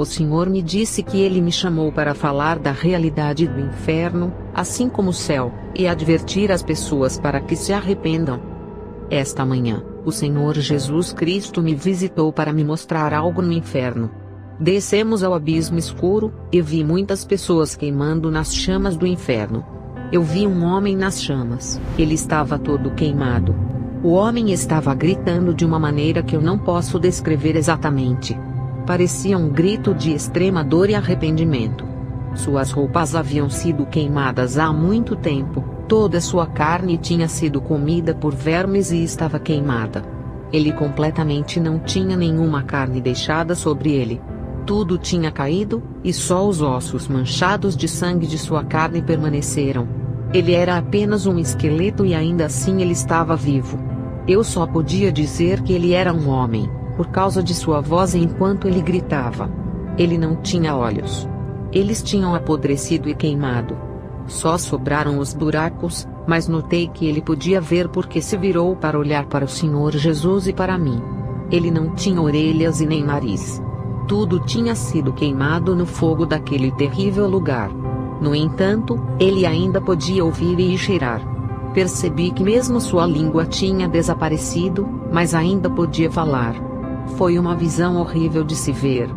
O Senhor me disse que Ele me chamou para falar da realidade do inferno, assim como o céu, e advertir as pessoas para que se arrependam. Esta manhã, o Senhor Jesus Cristo me visitou para me mostrar algo no inferno. Descemos ao abismo escuro, e vi muitas pessoas queimando nas chamas do inferno. Eu vi um homem nas chamas, ele estava todo queimado. O homem estava gritando de uma maneira que eu não posso descrever exatamente. Parecia um grito de extrema dor e arrependimento. Suas roupas haviam sido queimadas há muito tempo, toda sua carne tinha sido comida por vermes e estava queimada. Ele completamente não tinha nenhuma carne deixada sobre ele. Tudo tinha caído, e só os ossos manchados de sangue de sua carne permaneceram. Ele era apenas um esqueleto e ainda assim ele estava vivo. Eu só podia dizer que ele era um homem, por causa de sua voz enquanto ele gritava. Ele não tinha olhos. Eles tinham apodrecido e queimado. Só sobraram os buracos, mas notei que ele podia ver porque se virou para olhar para o Senhor Jesus e para mim. Ele não tinha orelhas e nem nariz. Tudo tinha sido queimado no fogo daquele terrível lugar. No entanto, ele ainda podia ouvir e cheirar. Percebi que mesmo sua língua tinha desaparecido, mas ainda podia falar. Foi uma visão horrível de se ver.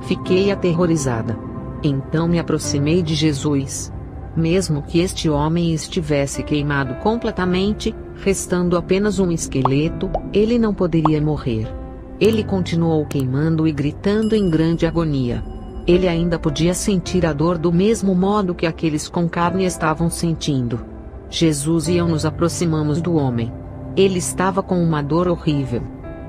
Fiquei aterrorizada. Então me aproximei de Jesus. Mesmo que este homem estivesse queimado completamente, restando apenas um esqueleto, ele não poderia morrer. Ele continuou queimando e gritando em grande agonia. Ele ainda podia sentir a dor do mesmo modo que aqueles com carne estavam sentindo. Jesus e eu nos aproximamos do homem. Ele estava com uma dor horrível.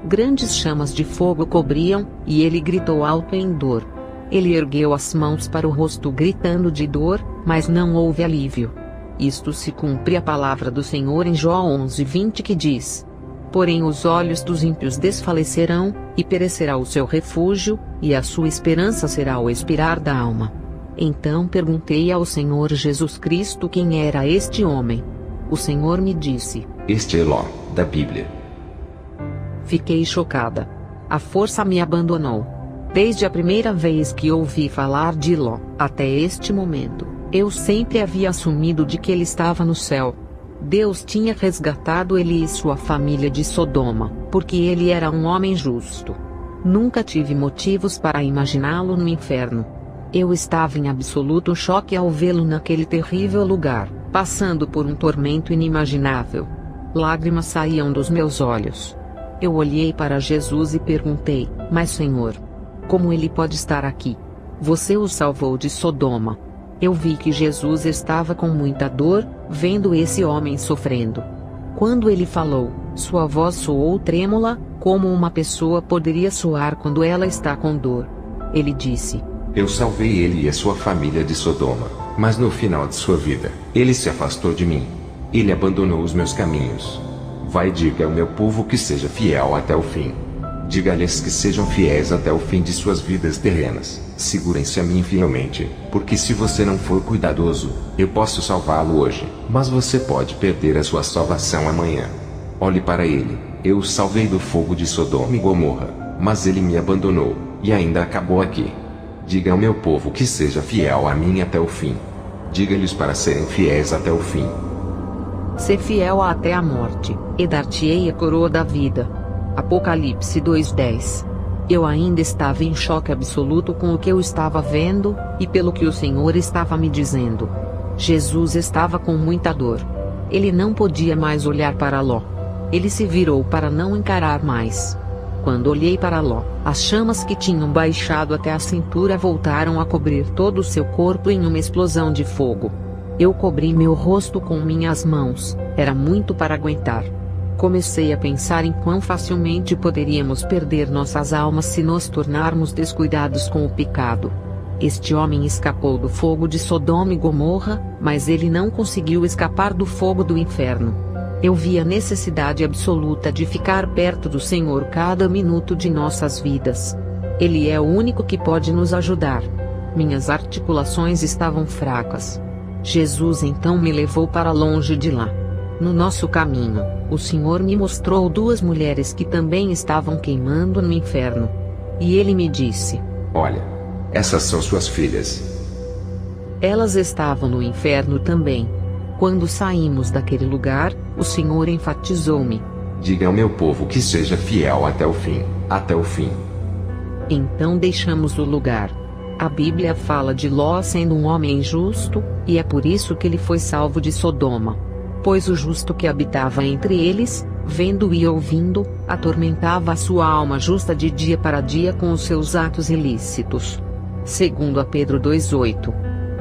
Grandes chamas de fogo cobriam, e ele gritou alto em dor. Ele ergueu as mãos para o rosto gritando de dor, mas não houve alívio. Isto se cumpre a palavra do Senhor em Jó 11:20 que diz: porém os olhos dos ímpios desfalecerão, e perecerá o seu refúgio, e a sua esperança será o expirar da alma. Então perguntei ao Senhor Jesus Cristo quem era este homem. O Senhor me disse: este é Ló, da Bíblia. Fiquei chocada. A força me abandonou. Desde a primeira vez que ouvi falar de Ló, até este momento, eu sempre havia assumido de que ele estava no céu. Deus tinha resgatado ele e sua família de Sodoma, porque ele era um homem justo. Nunca tive motivos para imaginá-lo no inferno. Eu estava em absoluto choque ao vê-lo naquele terrível lugar, passando por um tormento inimaginável. Lágrimas saíam dos meus olhos. Eu olhei para Jesus e perguntei: mas Senhor, como ele pode estar aqui? Você o salvou de Sodoma. Eu vi que Jesus estava com muita dor, vendo esse homem sofrendo. Quando ele falou, sua voz soou trêmula, como uma pessoa poderia soar quando ela está com dor. Ele disse: eu salvei ele e a sua família de Sodoma, mas no final de sua vida, ele se afastou de mim. Ele abandonou os meus caminhos. Vai e diga ao meu povo que seja fiel até o fim. Diga-lhes que sejam fiéis até o fim de suas vidas terrenas. Segurem-se a mim fielmente, porque se você não for cuidadoso, eu posso salvá-lo hoje, mas você pode perder a sua salvação amanhã. Olhe para ele, eu o salvei do fogo de Sodoma e Gomorra, mas ele me abandonou, e ainda acabou aqui. Diga ao meu povo que seja fiel a mim até o fim. Diga-lhes para serem fiéis até o fim. Ser fiel até a morte, e dar-te-ei a coroa da vida. Apocalipse 2:10. Eu ainda estava em choque absoluto com o que eu estava vendo, e pelo que o Senhor estava me dizendo. Jesus estava com muita dor. Ele não podia mais olhar para Ló. Ele se virou para não encarar mais. Quando olhei para Ló, as chamas que tinham baixado até a cintura voltaram a cobrir todo o seu corpo em uma explosão de fogo. Eu cobri meu rosto com minhas mãos, era muito para aguentar. Comecei a pensar em quão facilmente poderíamos perder nossas almas se nos tornarmos descuidados com o pecado. Este homem escapou do fogo de Sodoma e Gomorra, mas ele não conseguiu escapar do fogo do inferno. Eu vi a necessidade absoluta de ficar perto do Senhor cada minuto de nossas vidas. Ele é o único que pode nos ajudar. Minhas articulações estavam fracas. Jesus então me levou para longe de lá. No nosso caminho, o Senhor me mostrou duas mulheres que também estavam queimando no inferno. E ele me disse: olha, Essas são suas filhas. Elas estavam no inferno também. Quando saímos daquele lugar, o Senhor enfatizou-me. Diga ao meu povo que seja fiel até o fim, até o fim. Então deixamos o lugar. A Bíblia fala de Ló sendo um homem justo, e é por isso que ele foi salvo de Sodoma. Pois o justo que habitava entre eles, vendo e ouvindo, atormentava a sua alma justa de dia para dia com os seus atos ilícitos. Segundo a Pedro 2:8.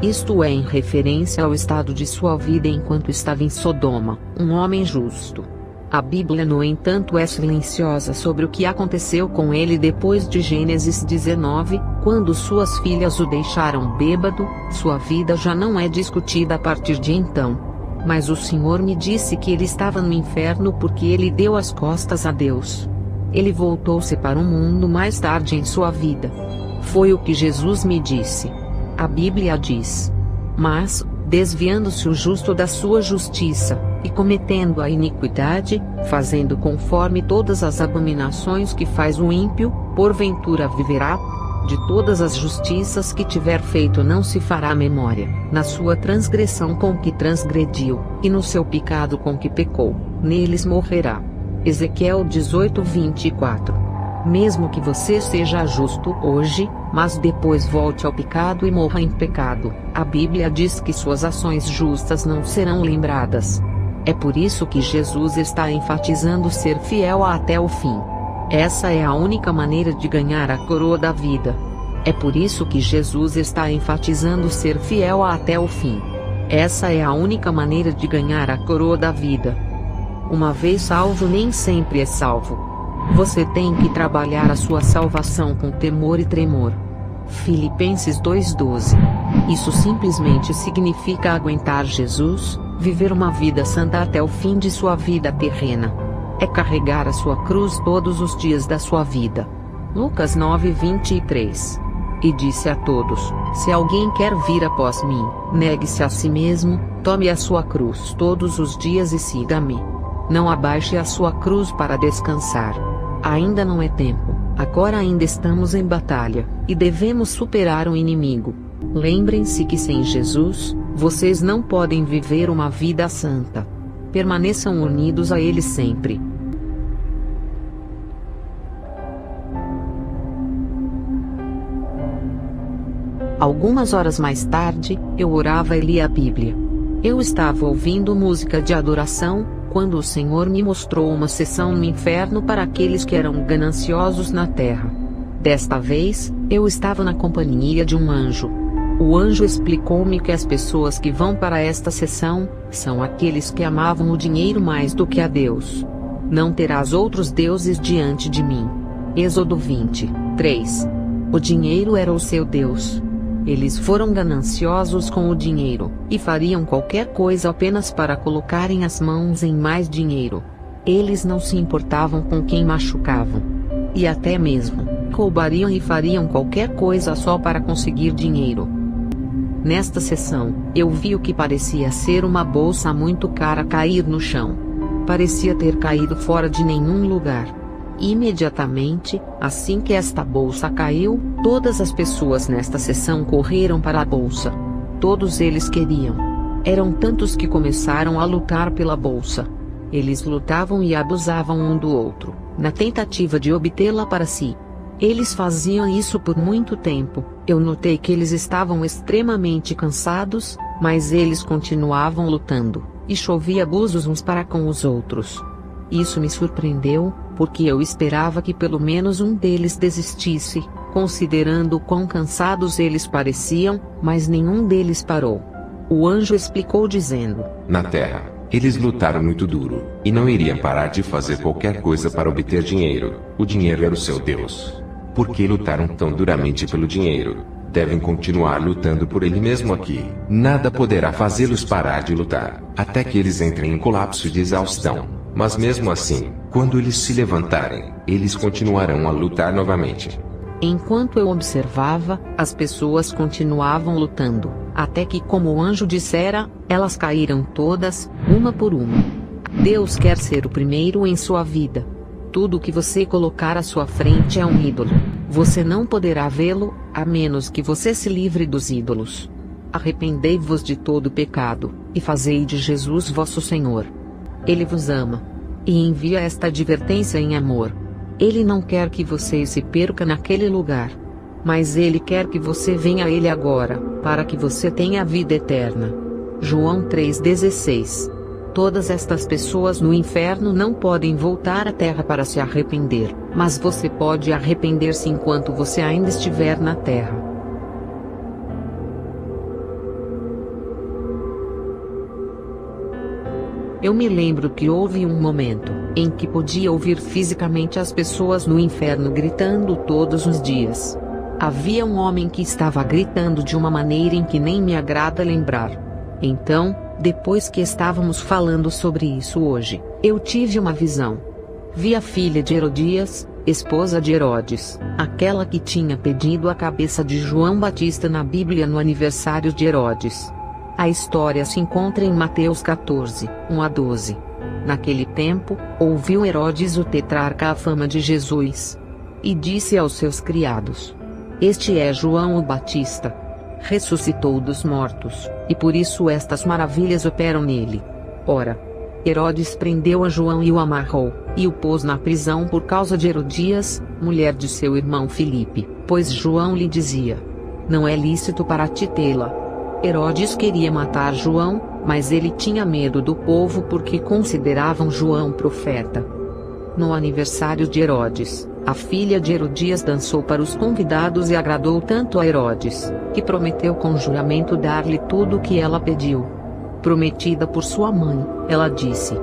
Isto é em referência ao estado de sua vida enquanto estava em Sodoma, um homem justo. A Bíblia, no entanto, é silenciosa sobre o que aconteceu com ele depois de Gênesis 19, quando suas filhas o deixaram bêbado. Sua vida já não é discutida a partir de então. Mas o Senhor me disse que ele estava no inferno porque ele deu as costas a Deus. Ele voltou-se para o mundo mais tarde em sua vida. Foi o que Jesus me disse. A Bíblia diz: mas, desviando-se o justo da sua justiça, e cometendo a iniquidade, fazendo conforme todas as abominações que faz o ímpio, porventura viverá? De todas as justiças que tiver feito não se fará memória, na sua transgressão com que transgrediu, e no seu pecado com que pecou, neles morrerá. Ezequiel 18:24. Mesmo que você seja justo hoje, mas depois volte ao pecado e morra em pecado, a Bíblia diz que suas ações justas não serão lembradas. É por isso que Jesus está enfatizando ser fiel até o fim. Essa é a única maneira de ganhar a coroa da vida. É por isso que Jesus está enfatizando ser fiel até o fim. Essa é a única maneira de ganhar a coroa da vida. Uma vez salvo, nem sempre é salvo. Você tem que trabalhar a sua salvação com temor e tremor. Filipenses 2:12. Isso simplesmente significa aguentar Jesus, viver uma vida santa até o fim de sua vida terrena. É carregar a sua cruz todos os dias da sua vida. Lucas 9:23. E disse a todos: se alguém quer vir após mim, negue-se a si mesmo, tome a sua cruz todos os dias e siga-me. Não abaixe a sua cruz para descansar. Ainda não é tempo, agora ainda estamos em batalha, e devemos superar o inimigo. Lembrem-se que sem Jesus, vocês não podem viver uma vida santa. Permaneçam unidos a Ele sempre. Algumas horas mais tarde, eu orava e lia a Bíblia. Eu estava ouvindo música de adoração, quando o Senhor me mostrou uma sessão no inferno para aqueles que eram gananciosos na terra. Desta vez, eu estava na companhia de um anjo. O anjo explicou-me que as pessoas que vão para esta sessão, são aqueles que amavam o dinheiro mais do que a Deus. Não terás outros deuses diante de mim. Êxodo 20:3. O dinheiro era o seu Deus. Eles foram gananciosos com o dinheiro, e fariam qualquer coisa apenas para colocarem as mãos em mais dinheiro. Eles não se importavam com quem machucavam. E até mesmo, roubariam e fariam qualquer coisa só para conseguir dinheiro. Nesta sessão, eu vi o que parecia ser uma bolsa muito cara cair no chão. Parecia ter caído fora de nenhum lugar. Imediatamente, assim que esta bolsa caiu, todas as pessoas nesta sessão correram para a bolsa. Todos eles queriam. Eram tantos que começaram a lutar pela bolsa. Eles lutavam e abusavam um do outro, na tentativa de obtê-la para si. Eles faziam isso por muito tempo. Eu notei que eles estavam extremamente cansados, mas eles continuavam lutando, e chovia abusos uns para com os outros. Isso me surpreendeu, porque eu esperava que pelo menos um deles desistisse, considerando o quão cansados eles pareciam, mas nenhum deles parou. O anjo explicou dizendo: na terra, eles lutaram muito duro, e não iriam parar de fazer qualquer coisa para obter dinheiro. O dinheiro era o seu Deus. Por que lutaram tão duramente pelo dinheiro? Devem continuar lutando por ele mesmo aqui. Nada poderá fazê-los parar de lutar, até que eles entrem em colapso de exaustão. Mas mesmo assim, quando eles se levantarem, eles continuarão a lutar novamente. Enquanto eu observava, as pessoas continuavam lutando, até que, como o anjo dissera, elas caíram todas, uma por uma. Deus quer ser o primeiro em sua vida. Tudo que você colocar à sua frente é um ídolo. Você não poderá vê-lo, a menos que você se livre dos ídolos. Arrependei-vos de todo pecado, e fazei de Jesus vosso Senhor. Ele vos ama. E envia esta advertência em amor. Ele não quer que você se perca naquele lugar. Mas Ele quer que você venha a Ele agora, para que você tenha a vida eterna. João 3,16. Todas estas pessoas no inferno não podem voltar à terra para se arrepender, mas você pode arrepender-se enquanto você ainda estiver na terra. Eu me lembro que houve um momento em que podia ouvir fisicamente as pessoas no inferno gritando todos os dias. Havia um homem que estava gritando de uma maneira em que nem me agrada lembrar. Então, depois que estávamos falando sobre isso hoje, eu tive uma visão. Vi a filha de Herodias, esposa de Herodes, aquela que tinha pedido a cabeça de João Batista na Bíblia no aniversário de Herodes. A história se encontra em Mateus 14, 1-12. Naquele tempo, ouviu Herodes o tetrarca a fama de Jesus. E disse aos seus criados: Este é João o Batista. Ressuscitou dos mortos, e por isso estas maravilhas operam nele. Ora, Herodes prendeu a João e o amarrou, e o pôs na prisão por causa de Herodias, mulher de seu irmão Filipe, pois João lhe dizia: Não é lícito para ti tê-la. Herodes queria matar João, mas ele tinha medo do povo porque consideravam João profeta. No aniversário de Herodes, a filha de Herodias dançou para os convidados e agradou tanto a Herodes, que prometeu com juramento dar-lhe tudo o que ela pediu. Prometida por sua mãe, ela disse: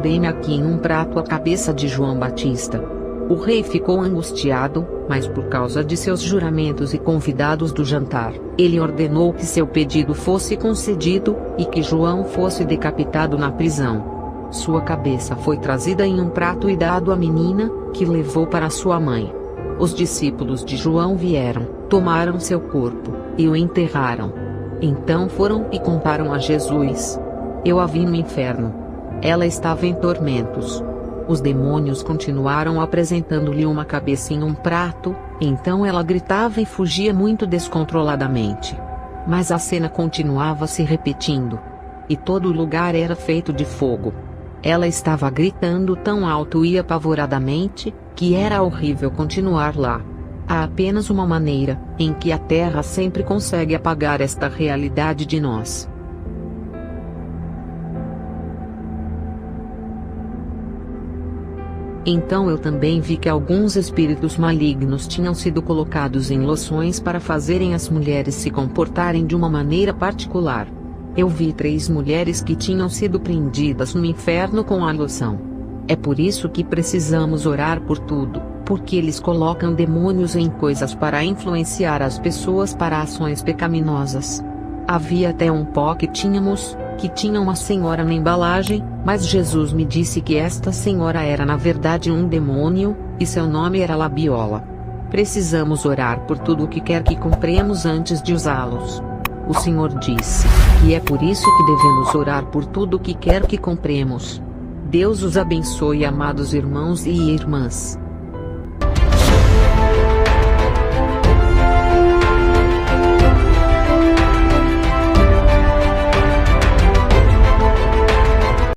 Dê-me aqui em um prato a cabeça de João Batista. O rei ficou angustiado, mas por causa de seus juramentos e convidados do jantar, ele ordenou que seu pedido fosse concedido, e que João fosse decapitado na prisão. Sua cabeça foi trazida em um prato e dado à menina, que levou para sua mãe. Os discípulos de João vieram, tomaram seu corpo, e o enterraram. Então foram e contaram a Jesus: Eu a vi no inferno. Ela estava em tormentos. Os demônios continuaram apresentando-lhe uma cabeça em um prato, então ela gritava e fugia muito descontroladamente. Mas a cena continuava se repetindo. E todo o lugar era feito de fogo. Ela estava gritando tão alto e apavoradamente, que era horrível continuar lá. Há apenas uma maneira, em que a Terra sempre consegue apagar esta realidade de nós. Então eu também vi que alguns espíritos malignos tinham sido colocados em loções para fazerem as mulheres se comportarem de uma maneira particular. Eu vi 3 mulheres que tinham sido prendidas no inferno com a loção. É por isso que precisamos orar por tudo, porque eles colocam demônios em coisas para influenciar as pessoas para ações pecaminosas. Havia até um pó que tinha uma senhora na embalagem, mas Jesus me disse que esta senhora era na verdade um demônio, e seu nome era Labiola. Precisamos orar por tudo o que quer que compremos antes de usá-los. O Senhor disse, e é por isso que devemos orar por tudo o que quer que compremos. Deus os abençoe, amados irmãos e irmãs.